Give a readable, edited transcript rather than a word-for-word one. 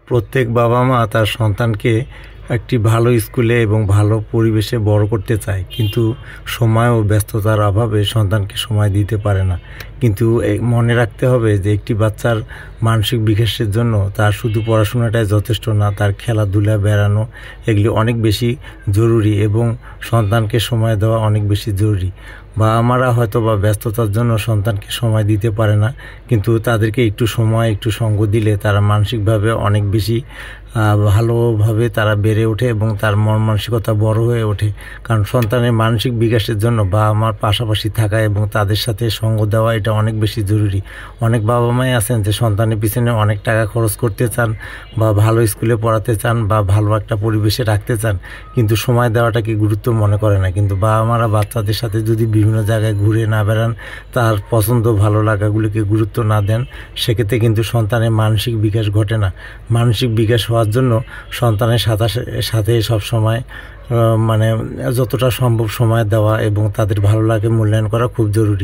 প্রত্যেক বাবা-মা তার সন্তানকে একটি ভালো স্কুলে এবং ভালো পরিবেশে বড় করতে চায়, কিন্তু সময় ও ব্যস্ততার অভাবে সন্তানকে সময় দিতে পারে না। কিন্তু মনে রাখতে হবে যে একটি বাচ্চার মানসিক বিকাশের জন্য তার শুধু পড়াশোনাটাই যথেষ্ট না, তার খেলাধুলা, বেড়ানো এগুলি অনেক বেশি জরুরি এবং সন্তানকে সময় দেওয়া অনেক বেশি জরুরি। বাবা-মারা হয়তো বা ব্যস্ততার জন্য সন্তানকে সময় দিতে পারে না, কিন্তু তাদেরকে একটু সময়, একটু সঙ্গ দিলে তারা মানসিকভাবে অনেক বেশি ভালোভাবে তারা বেড়ে ওঠে এবং তার মন মানসিকতা বড় হয়ে ওঠে। কারণ সন্তানের মানসিক বিকাশের জন্য বাবা-মার পাশাপাশি থাকা এবং তাদের সাথে সঙ্গ দেওয়া এটা অনেক বেশি জরুরি। অনেক বাবা-মাই আছেন যে সন্তানের পিছনে অনেক টাকা খরচ করতে চান বা ভালো স্কুলে পড়াতে চান বা ভালো একটা পরিবেশে রাখতে চান, কিন্তু সময় দেওয়াটাকে গুরুত্ব মনে করে না। কিন্তু বাবা-মারা বাচ্চাদের সাথে যদি বিভিন্ন জায়গায় ঘুরে না বেড়ান, তার পছন্দ ভালো লাগাগুলিকে গুরুত্ব না দেন, সেক্ষেত্রে কিন্তু সন্তানের মানসিক বিকাশ ঘটে না। মানসিক বিকাশ হওয়ার জন্য সন্তানের সাথে সব সময় যতটা সম্ভব সময় দেওয়া এবং তাদের ভালো লাগে মূল্যায়ন করা খুব জরুরি।